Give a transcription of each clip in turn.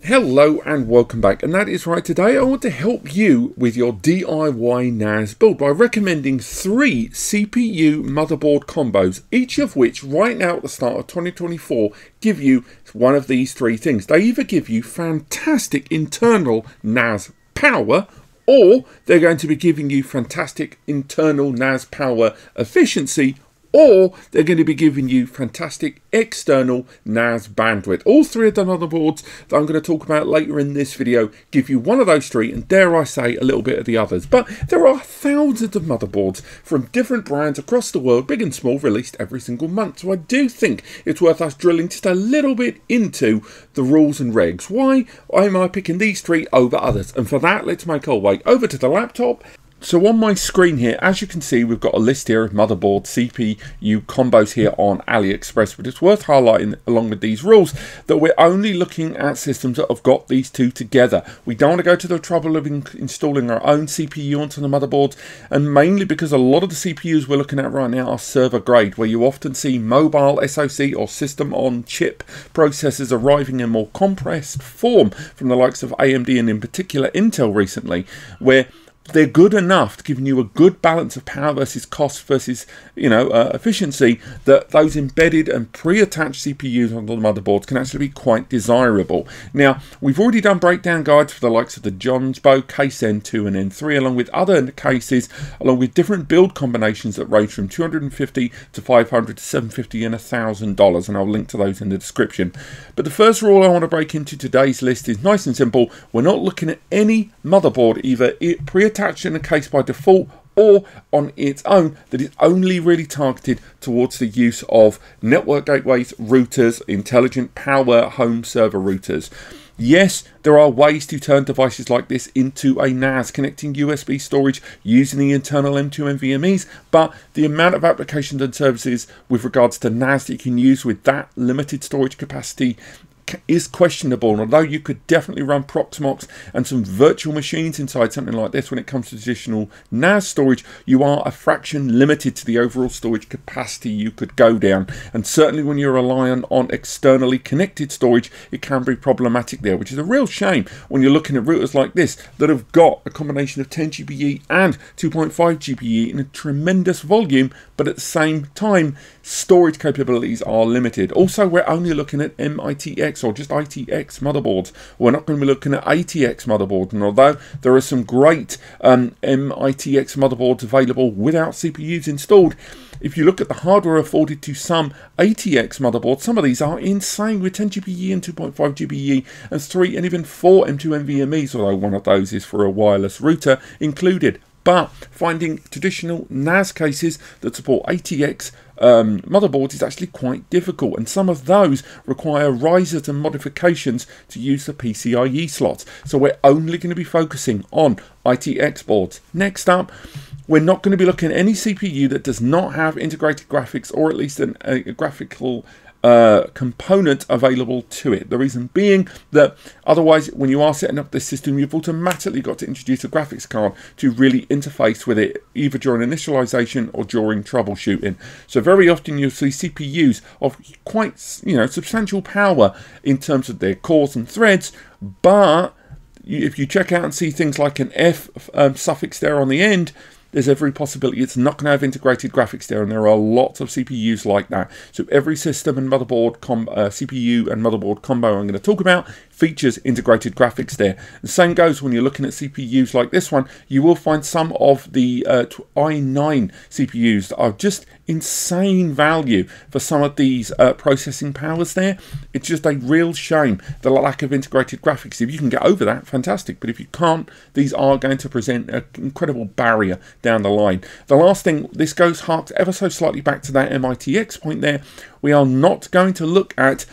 Hello and welcome back, and that is right. Today I want to help you with your DIY NAS build by recommending 3 CPU motherboard combos, each of which right now at the start of 2024 give you one of these 3 things. They either give you fantastic internal NAS power, or they're going to be giving you fantastic internal NAS power efficiency, or they're going to be giving you fantastic external NAS bandwidth. All 3 of the motherboards that I'm going to talk about later in this video give you one of those 3, and dare I say a little bit of the others. But there are thousands of motherboards from different brands across the world, big and small, released every single month. So I do think it's worth us drilling just a little bit into the rules and regs. Why am I picking these 3 over others? And for that, let's make our way over to the laptop. So on my screen here, as you can see, we've got a list here of motherboard CPU combos here on AliExpress, but it's worth highlighting along with these rules that we're only looking at systems that have got these 2 together. We don't want to go to the trouble of installing our own CPU onto the motherboards, and mainly because a lot of the CPUs we're looking at right now are server grade, where you often see mobile SoC or system on chip processors arriving in more compressed form from the likes of AMD and in particular Intel recently, where they're good enough to give you a good balance of power versus cost versus, efficiency, that those embedded and pre-attached CPUs on the motherboards can actually be quite desirable. Now, we've already done breakdown guides for the likes of the Jonsbo case N2 and N3, along with other cases, along with different build combinations that range from $250 to $500 to $750 and $1,000, and I'll link to those in the description. But the first rule I want to break into today's list is nice and simple. We're not looking at any motherboard, either pre-attached in a case by default or on its own, that is only really targeted towards the use of network gateways, routers, intelligent power home server routers. Yes, there are ways to turn devices like this into a NAS, connecting USB storage using the internal M2 NVMe's, but the amount of applications and services with regards to NAS that you can use with that limited storage capacity is questionable. And although you could definitely run Proxmox and some virtual machines inside something like this when it comes to traditional NAS storage, you are a fraction limited to the overall storage capacity you could go down. And certainly when you're relying on externally connected storage, it can be problematic there, which is a real shame when you're looking at routers like this that have got a combination of 10 GBE and 2.5 GBE in a tremendous volume, but at the same time storage capabilities are limited. Also, we're only looking at MITX or just ITX motherboards. We're not going to be looking at ATX motherboards, and although there are some great MITX motherboards available without CPUs installed, if you look at the hardware afforded to some ATX motherboards, some of these are insane with 10 GBE and 2.5 GBE and 3 and even 4 M2 NVMe's, although one of those is for a wireless router included. But finding traditional NAS cases that support ATX motherboards is actually quite difficult, and some of those require risers and modifications to use the PCIe slots. So we're only going to be focusing on ITX boards. Next up, we're not going to be looking at any CPU that does not have integrated graphics, or at least a graphical component available to it. The reason being that otherwise, when you are setting up this system, you've automatically got to introduce a graphics card to really interface with it, either during initialization or during troubleshooting. So very often you'll see CPUs of quite substantial power in terms of their cores and threads, but if you check out and see things like an F suffix there on the end, there's every possibility it's not going to have integrated graphics there, and there are lots of CPUs like that. So every system and motherboard CPU and motherboard combo I'm going to talk about features integrated graphics there. The same goes when you're looking at CPUs like this one. You will find some of the i9 CPUs that are just insane value for some of these processing powers there. It's just a real shame, the lack of integrated graphics. If you can get over that, fantastic, but if you can't, these are going to present an incredible barrier down the line. The last thing, this goes harks ever so slightly back to that MITX point there. We are not going to look at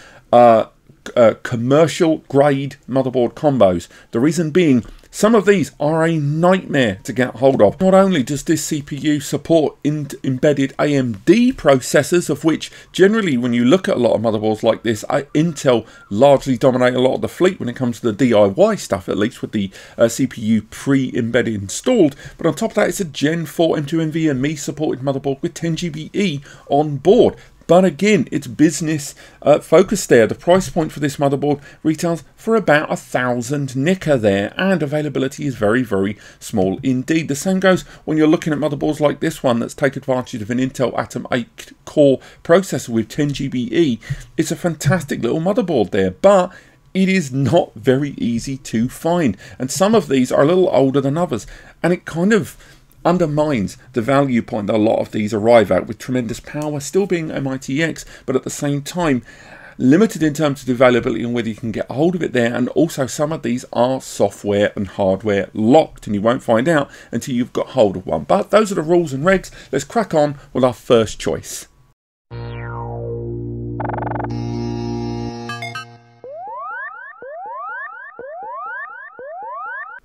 commercial grade motherboard combos. The reason being, some of these are a nightmare to get hold of. Not only does this CPU support embedded AMD processors, of which generally when you look at a lot of motherboards like this, Intel largely dominate a lot of the fleet when it comes to the DIY stuff, at least with the CPU pre-embedded installed, but on top of that it's a Gen 4 M2 NVMe supported motherboard with 10 GBE on board. but again, it's business focused there. The price point for this motherboard retails for about 1,000 nicker there, and availability is very, very small indeed. The same goes when you're looking at motherboards like this one that's take advantage of an Intel Atom 8 core processor with 10 GBE. It's a fantastic little motherboard there, but it is not very easy to find, and some of these are a little older than others, and it kind of undermines the value point that a lot of these arrive at, with tremendous power still being MITx, but at the same time limited in terms of the availability and whether you can get a hold of it there. And also some of these are software and hardware locked, and you won't find out until you've got hold of one. But those are the rules and regs. Let's crack on with our first choice.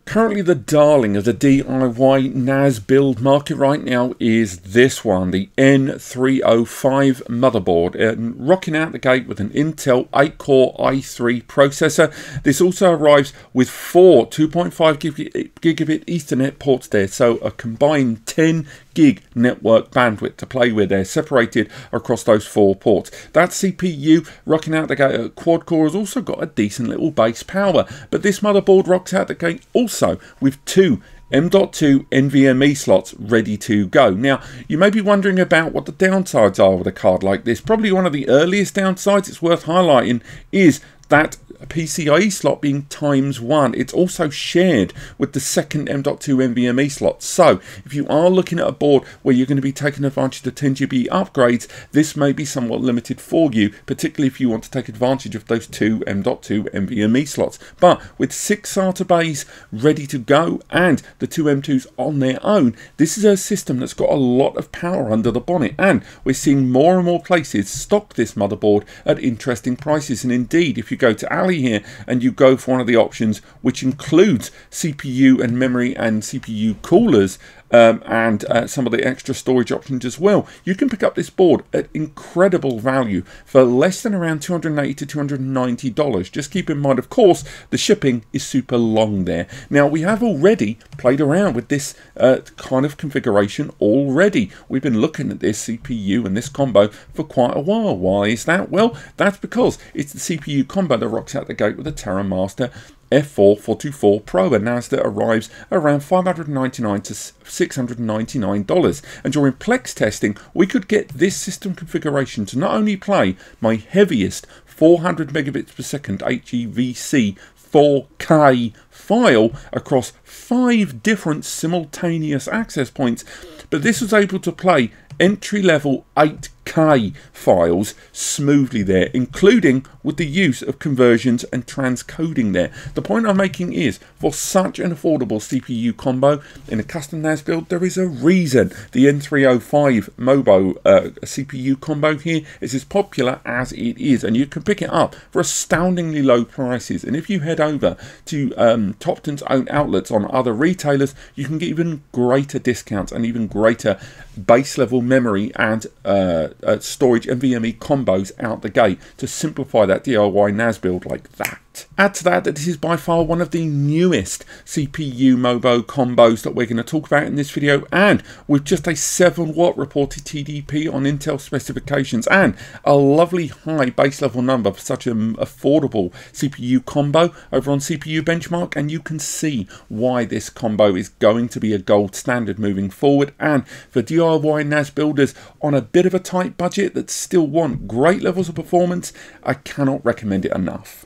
Currently the darling of the DIY NAS build market right now is this one, the N305 motherboard, and rocking out the gate with an Intel 8-core i3 processor. This also arrives with 4 2.5 gigabit Ethernet ports there, so a combined 10 gig network bandwidth to play with there, separated across those 4 ports. That CPU rocking out the gate at quad core has also got a decent little base power, but this motherboard rocks out the gate also with 2 M.2 NVMe slots ready to go. Now, you may be wondering about what the downsides are with a card like this. Probably one of the earliest downsides it's worth highlighting is that PCIe slot being ×1. It's also shared with the second M.2 NVMe slot. So if you are looking at a board where you're going to be taking advantage of the 10 GB upgrades, this may be somewhat limited for you, particularly if you want to take advantage of those 2 M.2 NVMe slots. But with 6 SATA bays ready to go and the 2 M.2s on their own, this is a system that's got a lot of power under the bonnet, and we're seeing more and more places stock this motherboard at interesting prices. And indeed, if you go to Ali here and you go for one of the options which includes CPU and memory and CPU coolers, and some of the extra storage options as well, you can pick up this board at incredible value for less than around $280 to $290. Just keep in mind, of course, the shipping is super long there. Now, we have already played around with this kind of configuration already. We've been looking at this CPU and this combo for quite a while. Why is that? Well, that's because it's the CPU combo that rocks out the gate with the TerraMaster F4 424 Pro, a NAS that arrives around $599 to $699. And during Plex testing, we could get this system configuration to not only play my heaviest 400 megabits per second HEVC 4K file across 5 different simultaneous access points, but this was able to play entry-level 8K files smoothly there, including with the use of conversions and transcoding there. The point I'm making is, for such an affordable CPU combo in a custom NAS build, there is a reason the N305 MoBo CPU combo here is as popular as it is, and you can pick it up for astoundingly low prices. And if you head over to TopTon's own outlets on other retailers, you can get even greater discounts and even greater base level memory and storage NVMe combos out the gate to simplify that DIY NAS build like that. Add to that this is by far one of the newest CPU+MoBo combos that we're going to talk about in this video, and with just a 7-watt reported TDP on Intel specifications and a lovely high base level number for such an affordable CPU combo over on CPU Benchmark, and you can see why this combo is going to be a gold standard moving forward. And for DIY NAS builders on a bit of a tight budget that still want great levels of performance, I cannot recommend it enough.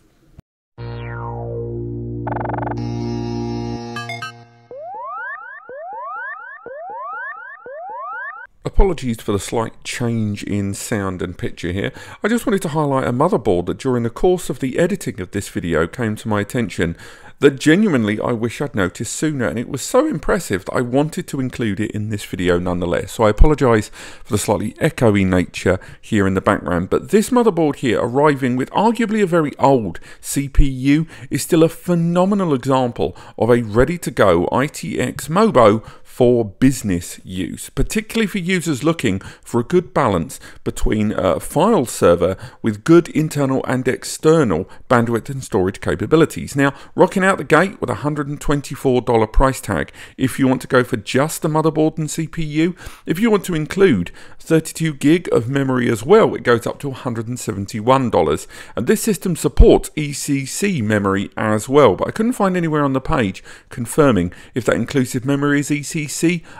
Apologies for the slight change in sound and picture here. I just wanted to highlight a motherboard that during the course of the editing of this video came to my attention that genuinely I wish I'd noticed sooner, and it was so impressive that I wanted to include it in this video nonetheless. So I apologise for the slightly echoey nature here in the background, but this motherboard here, arriving with arguably a very old CPU, is still a phenomenal example of a ready to go ITX MoBo for business use, particularly for users looking for a good balance between a file server with good internal and external bandwidth and storage capabilities. Now, rocking out the gate with a $124 price tag if you want to go for just the motherboard and CPU. If you want to include 32 gig of memory as well, it goes up to $171. And this system supports ECC memory as well, but I couldn't find anywhere on the page confirming if that inclusive memory is ECC.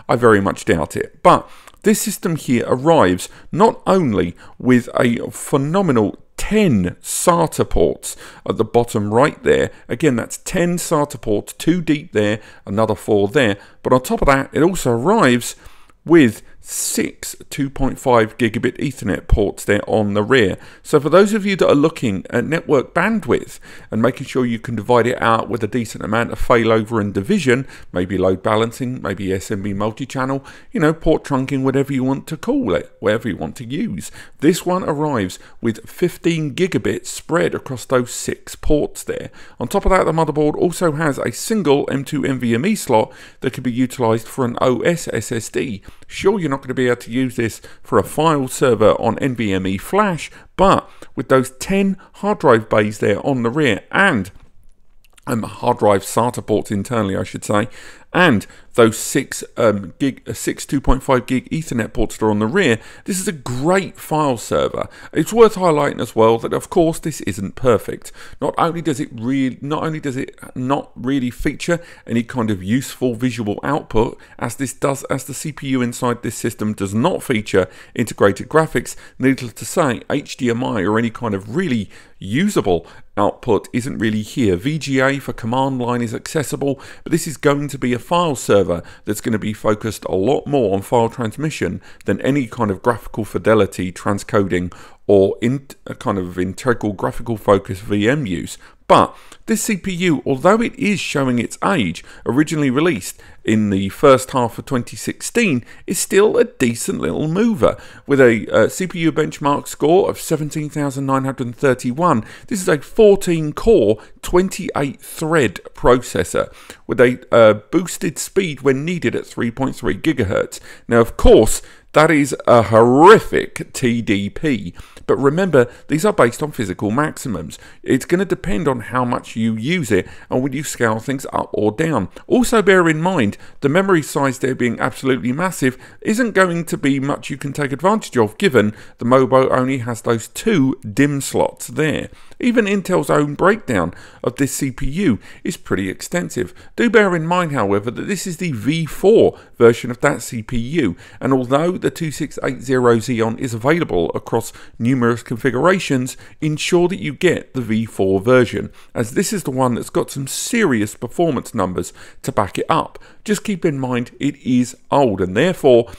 I very much doubt it. But this system here arrives not only with a phenomenal 10 SATA ports at the bottom right there. Again, that's 10 SATA ports, 2 deep there, another 4 there. But on top of that, it also arrives with 6 2.5 gigabit Ethernet ports there on the rear. So for those of you that are looking at network bandwidth and making sure you can divide it out with a decent amount of failover and division, maybe load balancing, maybe SMB multi-channel, you know, port trunking, whatever you want to call it, whatever you want to use. This one arrives with 15 gigabits spread across those 6 ports there. On top of that, the motherboard also has a single M2 NVMe slot that can be utilized for an OS SSD. Sure, you're not going to be able to use this for a file server on NVMe flash, but with those 10 hard drive bays there on the rear and hard drive SATA ports internally, I should say, and those 6 2.5 gig Ethernet ports that are on the rear, this is a great file server. It's worth highlighting as well that of course this isn't perfect. Not only does it not really feature any kind of useful visual output, as the CPU inside this system does not feature integrated graphics. Needless to say, HDMI or any kind of really usable output isn't really here. VGA for command line is accessible, but this is going to be a file server that's going to be focused a lot more on file transmission than any kind of graphical fidelity, transcoding, or a kind of integral graphical focus VM use. But this CPU, although it is showing its age, originally released in the first half of 2016, is still a decent little mover. With a CPU benchmark score of 17,931, this is a 14-core, 28-thread processor with a boosted speed when needed at 3.3 gigahertz. Now, of course, that is a horrific TDP, but remember, these are based on physical maximums. It's going to depend on how much you use it and when you scale things up or down. Also bear in mind, the memory size there being absolutely massive isn't going to be much you can take advantage of, given the MoBo only has those 2 DIMM slots there. Even Intel's own breakdown of this CPU is pretty extensive. Do bear in mind, however, that this is the V4 version of that CPU, and although the 2680 Xeon is available across numerous configurations, ensure that you get the V4 version, as this is the one that's got some serious performance numbers to back it up. Just keep in mind it is old, and therefore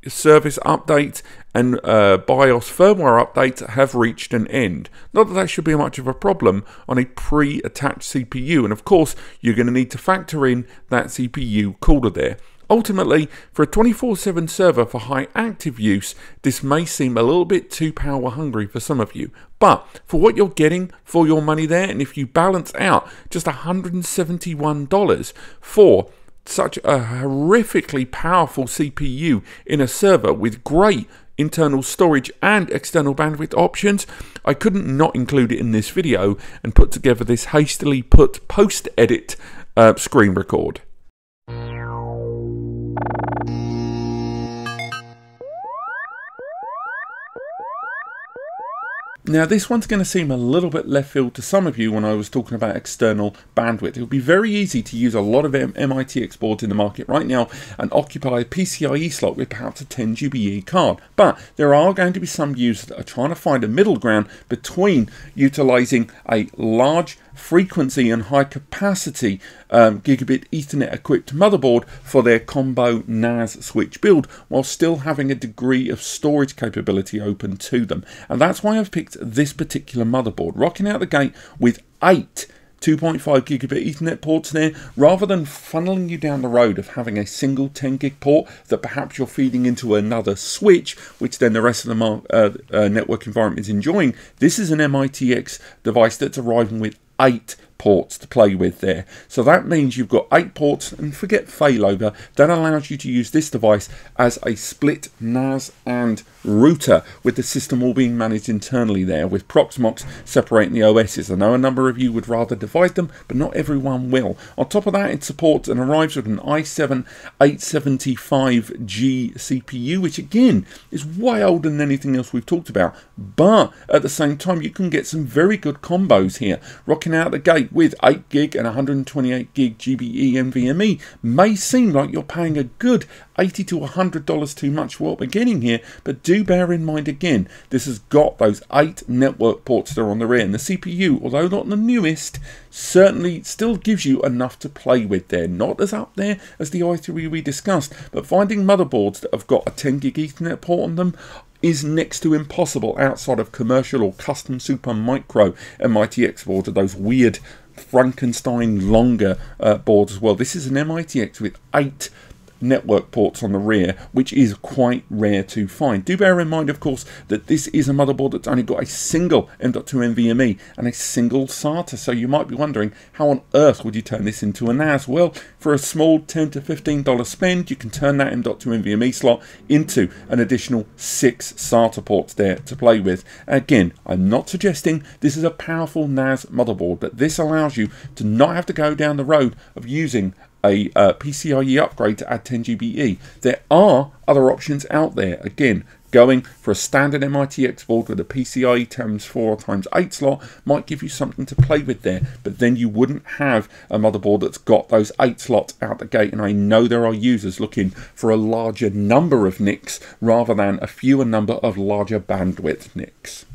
service updates and BIOS firmware updates have reached an end. Not that that should be much of a problem on a pre-attached CPU, and of course you're going to need to factor in that CPU cooler there. Ultimately, for a 24/7 server for high active use, this may seem a little bit too power hungry for some of you. But for what you're getting for your money there, and if you balance out just $171 for such a horrifically powerful CPU in a server with great internal storage and external bandwidth options, I couldn't not include it in this video and put together this hastily put post-edit screen record. Now this one's going to seem a little bit left field to some of you when I was talking about external bandwidth. It would be very easy to use a lot of MITx boards in the market right now and occupy a PCIe slot with perhaps a 10 GBE card. But there are going to be some users that are trying to find a middle ground between utilizing a large frequency and high capacity gigabit Ethernet equipped motherboard for their combo NAS switch build, while still having a degree of storage capability open to them. And that's why I've picked this particular motherboard, rocking out the gate with 8 2.5 gigabit Ethernet ports there, rather than funneling you down the road of having a single 10 gig port that perhaps you're feeding into another switch, which then the rest of the network environment is enjoying. This is an MITx device that's arriving with 8 ports to play with there. So that means you've got 8 ports, and forget failover, that allows you to use this device as a split NAS and router, with the system all being managed internally there, with Proxmox separating the OSs. I know a number of you would rather divide them, but not everyone will. On top of that, it supports and arrives with an i7 875G CPU, which again is way older than anything else we've talked about, but at the same time you can get some very good combos here. Rocking out the gate with 8GB and 128GB GBE NVMe may seem like you're paying a good $80 to $100 too much for what we're getting here, but do bear in mind again, this has got those 8 network ports that are on the rear, and the CPU, although not the newest, certainly still gives you enough to play with there. Not as up there as the i3 we discussed, but finding motherboards that have got a 10GB Ethernet port on them is next to impossible outside of commercial or custom super micro MITX boards, or those weird Frankenstein longer boards as well. This is an MITX with 8 network ports on the rear, which is quite rare to find. Do bear in mind, of course, that this is a motherboard that's only got a single M.2 NVMe and a single SATA, so you might be wondering, how on earth would you turn this into a NAS? Well, for a small $10 to $15 spend, you can turn that M.2 NVMe slot into an additional 6 SATA ports there to play with. Again, I'm not suggesting this is a powerful NAS motherboard, but this allows you to not have to go down the road of using a PCIe upgrade to add 10 GBE. There are other options out there. Again, going for a standard MITX board with a PCIe x4x8 slot might give you something to play with there, but then you wouldn't have a motherboard that's got those 8 slots out the gate, and I know there are users looking for a larger number of NICs rather than a fewer number of larger bandwidth NICs.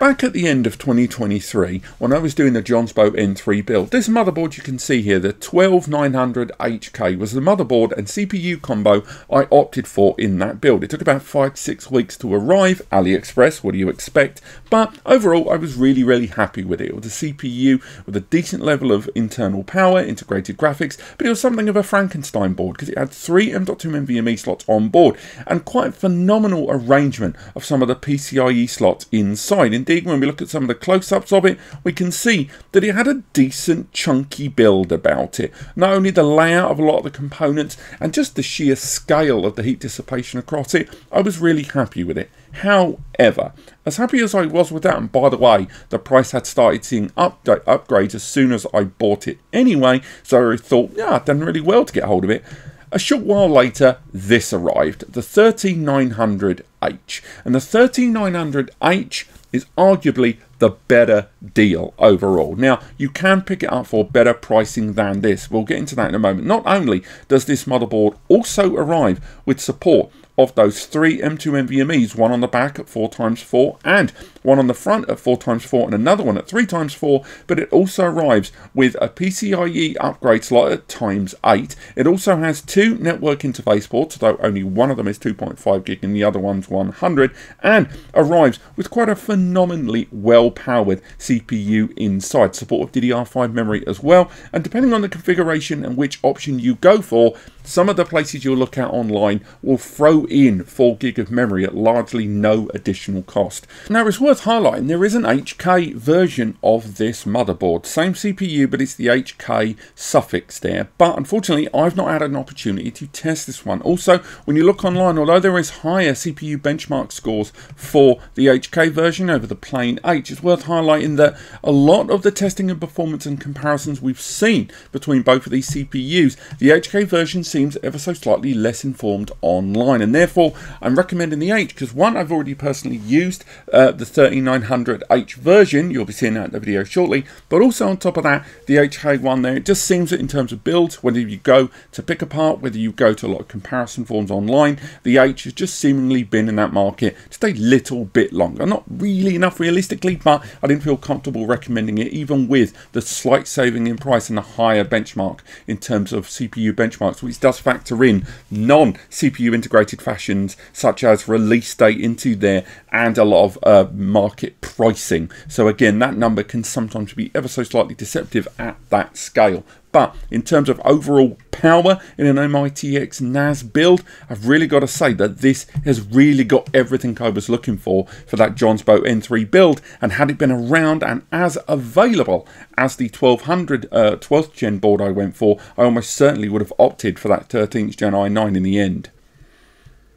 Back at the end of 2023, when I was doing the Jonsbo N3 build, this motherboard you can see here, the 12900HK, was the motherboard and CPU combo I opted for in that build. It took about 5 to 6 weeks to arrive. AliExpress, what do you expect? But overall, I was really happy with it. It was a CPU with a decent level of internal power, integrated graphics, but it was something of a Frankenstein board because it had 3 M.2 NVMe slots on board and quite a phenomenal arrangement of some of the PCIe slots inside. Indeed, when we look at some of the close-ups of it, we can see that it had a decent chunky build about it. Not only the layout of a lot of the components and just the sheer scale of the heat dissipation across it, I was really happy with it. However, as happy as I was with that, and by the way, the price had started seeing upgrades as soon as I bought it anyway, so I thought, yeah, I've done really well to get hold of it. A short while later, this arrived, the 13900H, and the 13900H is arguably the better deal overall. Now, you can pick it up for better pricing than this. We'll get into that in a moment. Not only does this motherboard also arrive with support of those 3 M.2 NVMe's, one on the back at 4x4 and one on the front at 4x4 and another one at 3x4, but it also arrives with a PCIe upgrade slot at ×8. It also has 2 network interface ports, though only one of them is 2.5GB and the other one's 100, and arrives with quite a phenomenally well-powered CPU inside. Support of DDR5 memory as well, and depending on the configuration and which option you go for, some of the places you'll look at online will throw in 4GB of memory at largely no additional cost. Now, it's worth highlighting there is an HK version of this motherboard. Same CPU, but it's the HK suffix there. But unfortunately, I've not had an opportunity to test this one. Also, when you look online, although there is higher CPU benchmark scores for the HK version over the plain H, it's worth highlighting that a lot of the testing and performance and comparisons we've seen between both of these CPUs, the HK version seems ever so slightly less informed online, and therefore I'm recommending the H because, one, I've already personally used the 3900H version, you'll be seeing that in the video shortly, but also on top of that, the HK one there, it just seems that in terms of build, whether you go to pick apart, whether you go to a lot of comparison forums online, the H has just seemingly been in that market just a little bit longer. Not really enough realistically, but I didn't feel comfortable recommending it even with the slight saving in price and the higher benchmark in terms of CPU benchmarks, which does factor in non-CPU integrated fashions such as release date into there and a lot of market pricing. So again, that number can sometimes be ever so slightly deceptive at that scale. But in terms of overall power in an MITx NAS build, I've really got to say that this has really got everything I was looking for that Jonsbo N3 build. And had it been around and as available as the 1200 12th gen board I went for, I almost certainly would have opted for that 13th gen i9 in the end.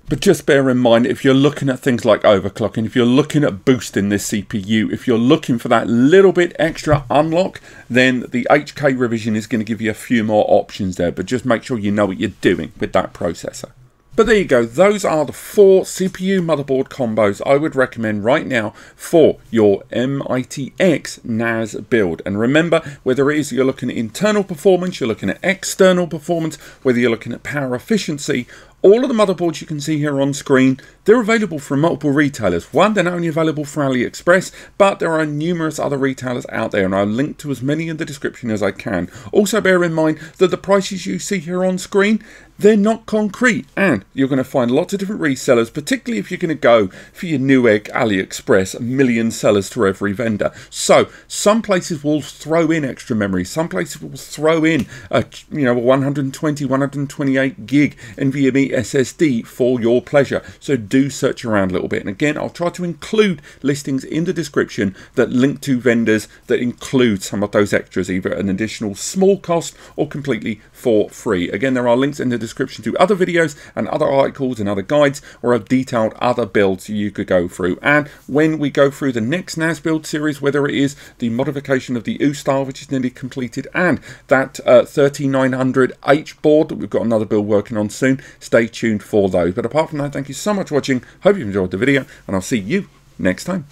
But just bear in mind, if you're looking at things like overclocking, if you're looking at boosting this CPU, if you're looking for that little bit extra unlock, then the HK revision is going to give you a few more options there. But just make sure you know what you're doing with that processor. But there you go, those are the 4 CPU motherboard combos I would recommend right now for your MITx NAS build. And remember, whether it is you're looking at internal performance, you're looking at external performance, whether you're looking at power efficiency, all of the motherboards you can see here on screen, they're available from multiple retailers. One, they're not only available for AliExpress, but there are numerous other retailers out there, and I'll link to as many in the description as I can. Also bear in mind that the prices you see here on screen, they're not concrete, and you're going to find lots of different resellers, particularly if you're going to go for your Newegg, AliExpress, a million sellers to every vendor. So some places will throw in extra memory, some places will throw in a 120, 128 gig NVMe SSD for your pleasure. So do search around a little bit, and again, I'll try to include listings in the description that link to vendors that include some of those extras, either an additional small cost or completely for free. Again, there are links in the description to other videos and other articles and other guides, or I've detailed other builds you could go through. And when we go through the next NAS build series, whether it is the modification of the U style, which is nearly completed, and that 3900H board that we've got another build working on soon, stay tuned for those. But apart from that, thank you so much for watching. Hope you enjoyed the video, and I'll see you next time.